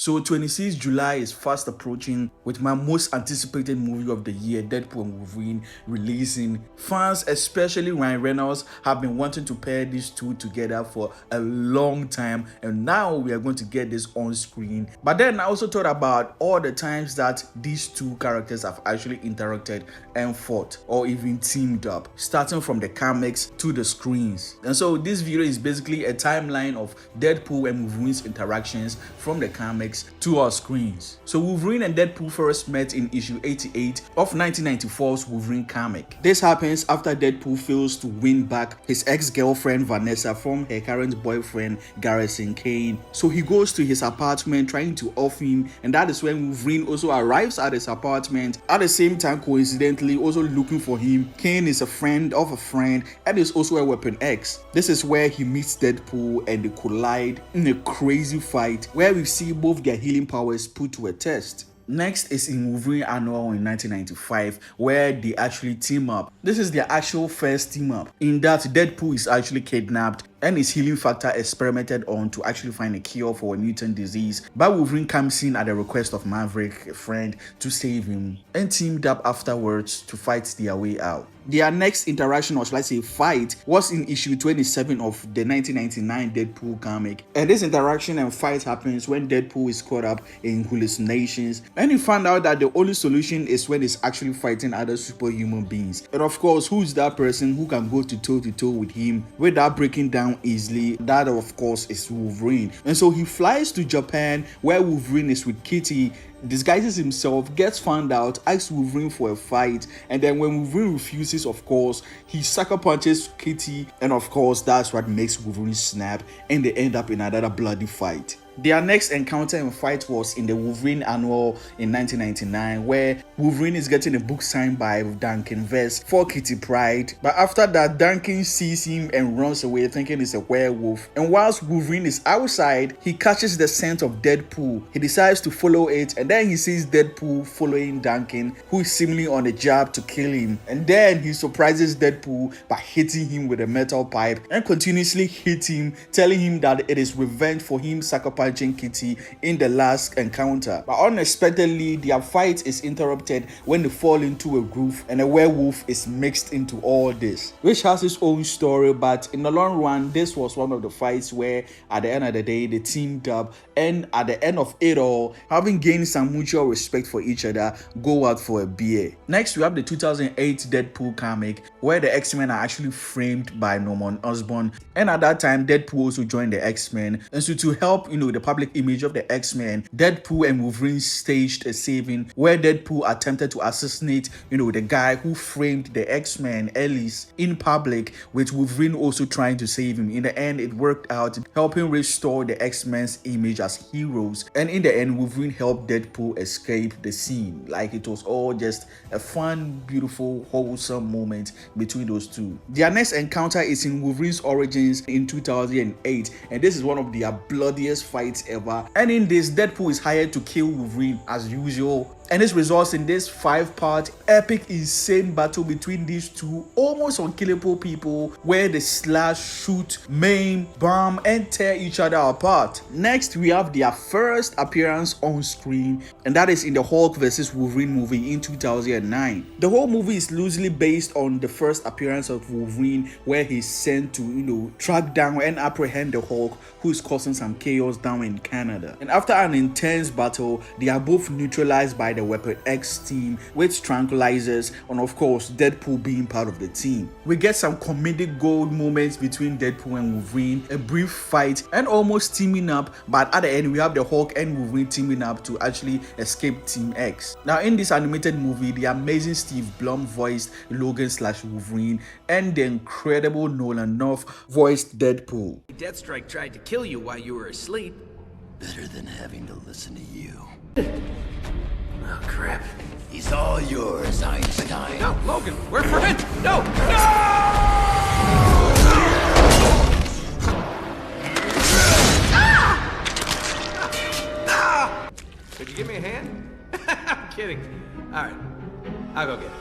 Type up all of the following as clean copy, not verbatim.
So 26 July is fast approaching with my most anticipated movie of the year, Deadpool and Wolverine, releasing. Fans, especially Ryan Reynolds, have been wanting to pair these two together for a long time, and now we are going to get this on screen. But then I also thought about all the times that these two characters have actually interacted and fought or even teamed up, starting from the comics to the screens. And so this video is basically a timeline of Deadpool and Wolverine's interactions from the comics to our screens. So Wolverine and Deadpool first met in issue 88 of 1994's Wolverine comic. This happens after Deadpool fails to win back his ex-girlfriend Vanessa from her current boyfriend Garrison Kane. So he goes to his apartment trying to off him, and that is when Wolverine also arrives at his apartment. At the same time, coincidentally, also looking for him. Kane is a friend of a friend and is also a Weapon X. This is where he meets Deadpool and they collide in a crazy fight where we see both their healing powers put to a test. Next is in Wolverine Annual in 1995, where they actually team up. This is their actual first team up, in that Deadpool is actually kidnapped and his healing factor experimented on to actually find a cure for a mutant disease. But Wolverine comes in at the request of Maverick, a friend, to save him, and teamed up afterwards to fight their way out. Their next interaction, or should I say fight, was in issue 27 of the 1999 Deadpool comic. And this interaction and fight happens when Deadpool is caught up in hallucinations, and he found out that the only solution is when he's actually fighting other superhuman beings. And of course, who's that person who can go toe to toe with him without breaking down easily? That of course is Wolverine. And so he flies to Japan, where Wolverine is with Kitty, disguises himself, gets found out, asks Wolverine for a fight, and then when Wolverine refuses, of course, he sucker punches Kitty, and of course that's what makes Wolverine snap, and they end up in another bloody fight. Their next encounter and fight was in the Wolverine Annual in 1999, where Wolverine is getting a book signed by Duncan Vest for Kitty Pryde. But after that, Duncan sees him and runs away thinking it's a werewolf. And whilst Wolverine is outside, he catches the scent of Deadpool. He decides to follow it, and then he sees Deadpool following Duncan, who is seemingly on a job to kill him. And then he surprises Deadpool by hitting him with a metal pipe and continuously hit him, telling him that it is revenge for him sacrificing Kitty in the last encounter. But unexpectedly, their fight is interrupted when they fall into a groove and a werewolf is mixed into all this, which has its own story. But in the long run, this was one of the fights where at the end of the day they teamed up, and at the end of it all, having gained some mutual respect for each other, go out for a beer. Next, we have the 2008 Deadpool comic, where the X-Men are actually framed by Norman Osborn, and at that time Deadpool also joined the X-Men. And so to help the public image of the X-Men, Deadpool and Wolverine staged a saving where Deadpool attempted to assassinate the guy who framed the X-Men, Ellis, in public, with Wolverine also trying to save him. In the end, it worked out, helping restore the X-Men's image as heroes, and in the end Wolverine helped Deadpool escape the scene. Like, it was all just a fun, beautiful, wholesome moment between those two. Their next encounter is in Wolverine's Origins in 2008, and this is one of their bloodiest fights ever. And in this, Deadpool is hired to kill Wolverine as usual, and this results in this 5-part epic insane battle between these two almost unkillable people, where they slash, shoot, maim, bomb, and tear each other apart. Next, we have their first appearance on screen, and that is in the Hulk vs. Wolverine movie in 2009. The whole movie is loosely based on the first appearance of Wolverine, where he's sent to track down and apprehend the Hulk, who is causing some chaos down in Canada. And after an intense battle, they are both neutralized by the Weapon X team with tranquilizers, and of course Deadpool being part of the team. We get some comedic gold moments between Deadpool and Wolverine, a brief fight, and almost teaming up, but at the end we have the Hulk and Wolverine teaming up to actually escape Team X. Now in this animated movie, the amazing Steve Blum voiced Logan / Wolverine, and the incredible Nolan North voiced Deadpool. Deathstrike tried to kill you while you were asleep. Better than having to listen to you. Oh, crap. He's all yours, Einstein. No, Logan, we're forbidden. No, no! Could you give me a hand? I'm kidding. All right, I'll go get it.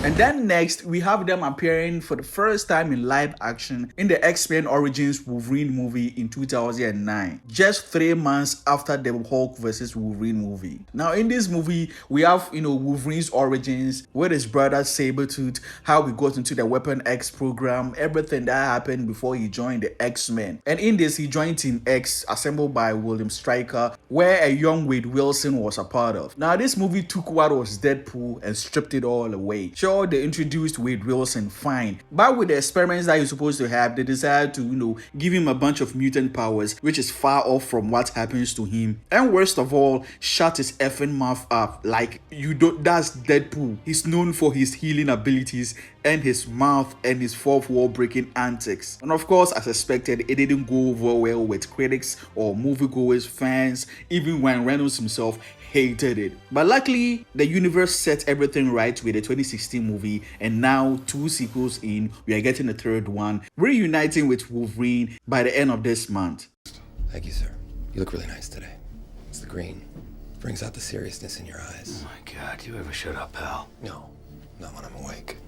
And then next, we have them appearing for the first time in live action in the X-Men Origins Wolverine movie in 2009, just 3 months after the Hulk vs. Wolverine movie. Now, in this movie, we have, Wolverine's origins, with his brother Sabretooth, how he got into the Weapon X program, everything that happened before he joined the X-Men. And in this, he joined Team X, assembled by William Stryker, where a young Wade Wilson was a part of. Now, this movie took what was Deadpool and stripped it all away. Sure, they introduced Wade Wilson, fine, but with the experiments that he's supposed to have, they decided to, give him a bunch of mutant powers, which is far off from what happens to him. And worst of all, shut his effing mouth up. Like, that's Deadpool. He's known for his healing abilities and his mouth and his fourth wall breaking antics. And of course, as expected, it didn't go over well with critics or moviegoers, fans, even when Reynolds himself hated it. But luckily, the universe set everything right with the 2016 movie, and now 2 sequels in, we are getting a 3rd one, reuniting with Wolverine by the end of this month. Thank you, sir. You look really nice today. It's the green. Brings out the seriousness in your eyes. Oh my God, you ever shut up, pal? No, not when I'm awake.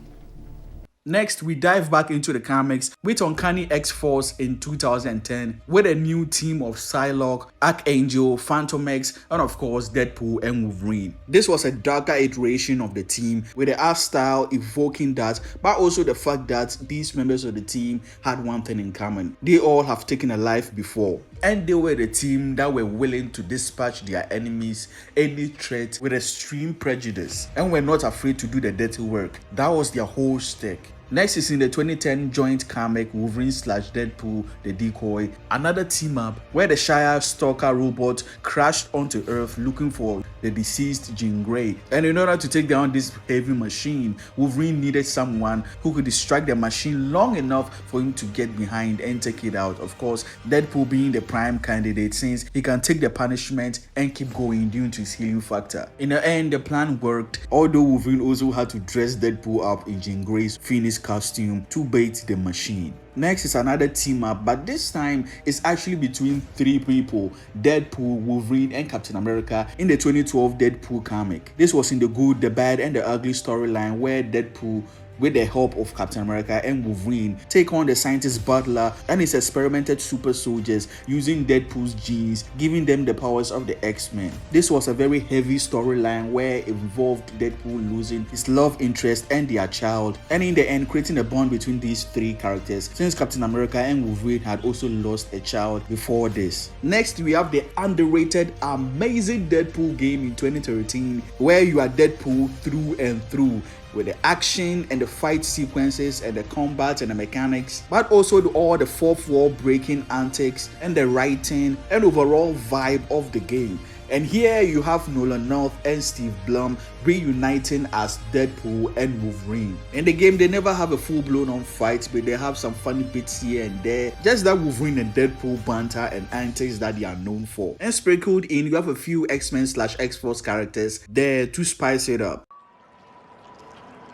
Next, we dive back into the comics with Uncanny X-Force in 2010 with a new team of Psylocke, Archangel, Phantom X, and of course Deadpool and Wolverine. This was a darker iteration of the team with the art style evoking that, but also the fact that these members of the team had one thing in common. They all have taken a life before, and they were the team that were willing to dispatch their enemies, any threat, with extreme prejudice, and were not afraid to do the dirty work. That was their whole stick. Next is in the 2010 joint comic Wolverine/Deadpool The Decoy, another team up where the Shire Stalker robot crashed onto Earth looking for the deceased Jean Grey. And in order to take down this heavy machine, Wolverine needed someone who could distract the machine long enough for him to get behind and take it out. Of course, Deadpool being the prime candidate since he can take the punishment and keep going due to his healing factor. In the end, the plan worked, although Wolverine also had to dress Deadpool up in Jean Grey's Phoenix costume to bait the machine. Next is another team up, but this time it's actually between 3 people: Deadpool, Wolverine, and Captain America in the 2012 Deadpool comic. This was in the Good, the Bad, and the Ugly storyline where Deadpool, with the help of Captain America and Wolverine, take on the scientist Butler and his experimented super soldiers using Deadpool's genes, giving them the powers of the X-Men. This was a very heavy storyline where it involved Deadpool losing his love interest and their child, and in the end creating a bond between these 3 characters, since Captain America and Wolverine had also lost a child before this. Next, we have the underrated, amazing Deadpool game in 2013, where you are Deadpool through and through, with the action and the fight sequences and the combat and the mechanics, but also all the fourth wall breaking antics and the writing and overall vibe of the game. And here you have Nolan North and Steve Blum reuniting as Deadpool and Wolverine. In the game, they never have a full-blown on fight, but they have some funny bits here and there, just that Wolverine and Deadpool banter and antics that they are known for. And sprinkled in, you have a few X-Men/X-Force characters there to spice it up.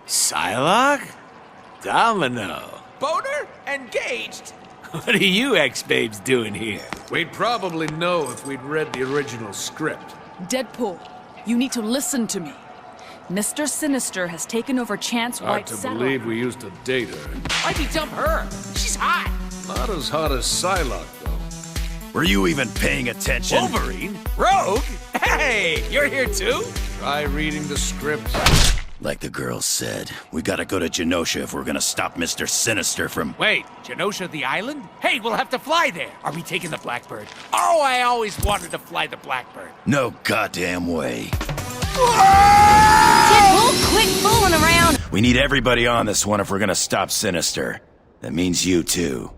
Psylocke? Domino. Boner? Engaged? What are you X-Babes doing here? We'd probably know if we'd read the original script. Deadpool, you need to listen to me. Mr. Sinister has taken over Chance Hard White's to settlement. believe we used to date her. Why'd you dump her? She's hot. Not as hot as Psylocke, though. Were you even paying attention? Wolverine? Rogue? Hey, you're here too? Try reading the script. Like the girls said, we gotta go to Genosha if we're gonna stop Mr. Sinister from... Wait, Genosha the island? Hey, we'll have to fly there. Are we taking the Blackbird? Oh, I always wanted to fly the Blackbird. No goddamn way. Deadpool, quit fooling around! We need everybody on this one if we're gonna stop Sinister. That means you too.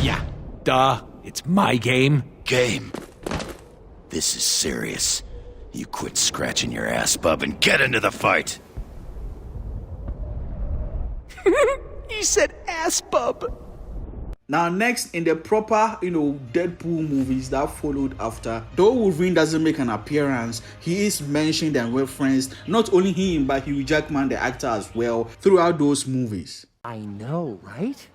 Yeah, duh. It's my game. Game. This is serious. You quit scratching your ass, bub, and get into the fight. He said ass bub. Now next, in the proper, Deadpool movies that followed after, though Wolverine doesn't make an appearance, he is mentioned and referenced, not only him, but Hugh Jackman, the actor as well, throughout those movies. I know, right?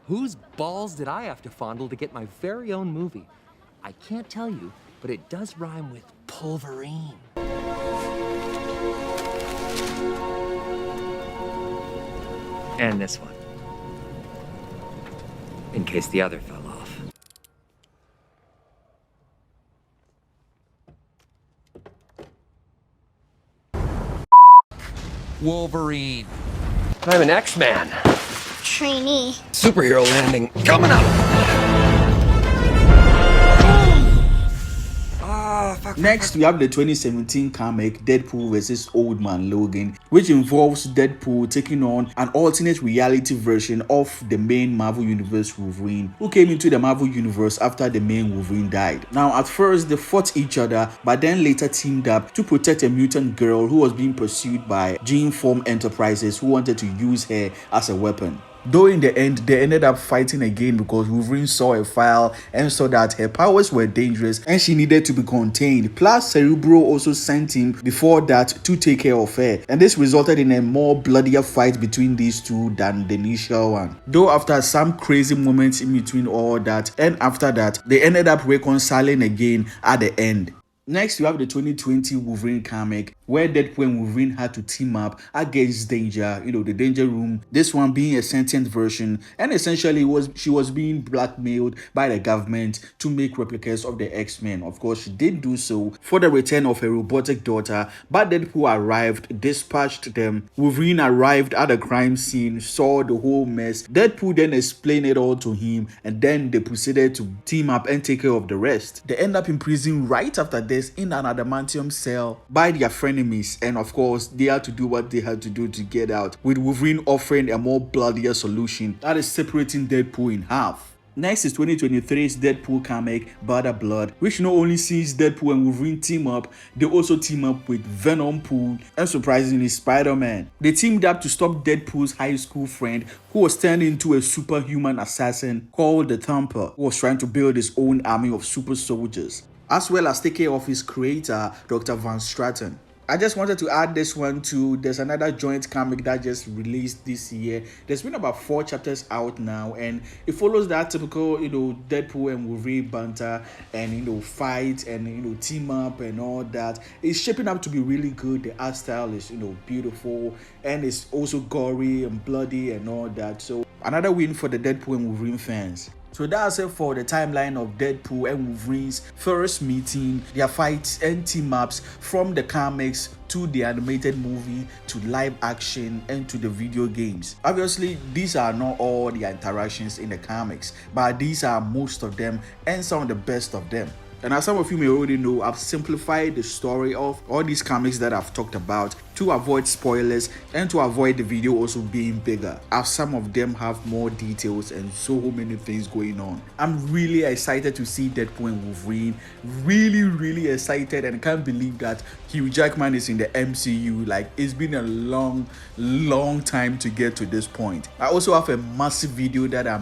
Whose balls did I have to fondle to get my very own movie? I can't tell you, but it does rhyme with Pulverine. And this one. In case the other fell off. Wolverine. I'm an X-Man. Trainee. Superhero landing coming up. Next, we have the 2017 comic Deadpool vs. Old Man Logan, which involves Deadpool taking on an alternate reality version of the main Marvel Universe Wolverine, who came into the Marvel Universe after the main Wolverine died. Now, at first, they fought each other, but then later teamed up to protect a mutant girl who was being pursued by Gene Form Enterprises, who wanted to use her as a weapon. Though in the end, they ended up fighting again because Wolverine saw a file and saw that her powers were dangerous and she needed to be contained. Plus, Cerebro also sent him before that to take care of her. And this resulted in a more bloodier fight between these two than the initial one. Though after some crazy moments in between all that, and after that, they ended up reconciling again at the end. Next, we have the 2020 Wolverine comic where Deadpool and Wolverine had to team up against Danger, the Danger Room, this one being a sentient version, and essentially she was being blackmailed by the government to make replicas of the X-Men. Of course, she did do so for the return of her robotic daughter, but Deadpool arrived, dispatched them. Wolverine arrived at the crime scene, saw the whole mess. Deadpool then explained it all to him, and then they proceeded to team up and take care of the rest. They end up in prison right after this in an adamantium cell by their frenemies, and of course they had to do what they had to do to get out, with Wolverine offering a more bloodier solution that is separating Deadpool in half. Next is 2023's Deadpool comic Butter Blood, which not only sees Deadpool and Wolverine team up, they also team up with Venom Pool and surprisingly Spider-Man. They teamed up to stop Deadpool's high school friend who was turned into a superhuman assassin called the Thumper, who was trying to build his own army of super soldiers, as well as take care of his creator, Dr. Van Straten. I just wanted to add this one too. There's another joint comic that just released this year. There's been about 4 chapters out now, and it follows that typical, Deadpool and Wolverine banter and, fight and, team up and all that. It's shaping up to be really good. The art style is, beautiful, and it's also gory and bloody and all that. So another win for the Deadpool and Wolverine fans. So that's it for the timeline of Deadpool and Wolverine's first meeting, their fights and team-ups from the comics to the animated movie to live action and to the video games. Obviously, these are not all the interactions in the comics, but these are most of them and some of the best of them. And as some of you may already know, I've simplified the story of all these comics that I've talked about to avoid spoilers and to avoid the video also being bigger, as some of them have more details and so many things going on. I'm really excited to see Deadpool and Wolverine. Really excited, and I can't believe that Hugh Jackman is in the MCU. Like, it's been a long time to get to this point. I also have a massive video that I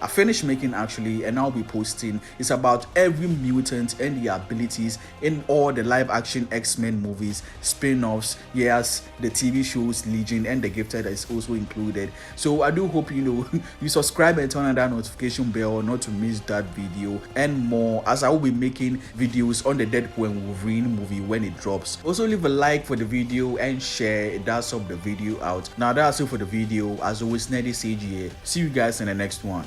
finished making actually, and I'll be posting. It's about every mutant and their abilities in all the live action X-Men movies, spin-offs, yes, the TV shows Legion, and the Gifted is also included. So I do hope you subscribe and turn on that notification bell not to miss that video and more, as I will be making videos on the Deadpool and Wolverine movie when it drops. Also leave a like for the video and share. It does help the video out. Now that's it for the video. As always, Neddy Sage here. See you guys in the next one.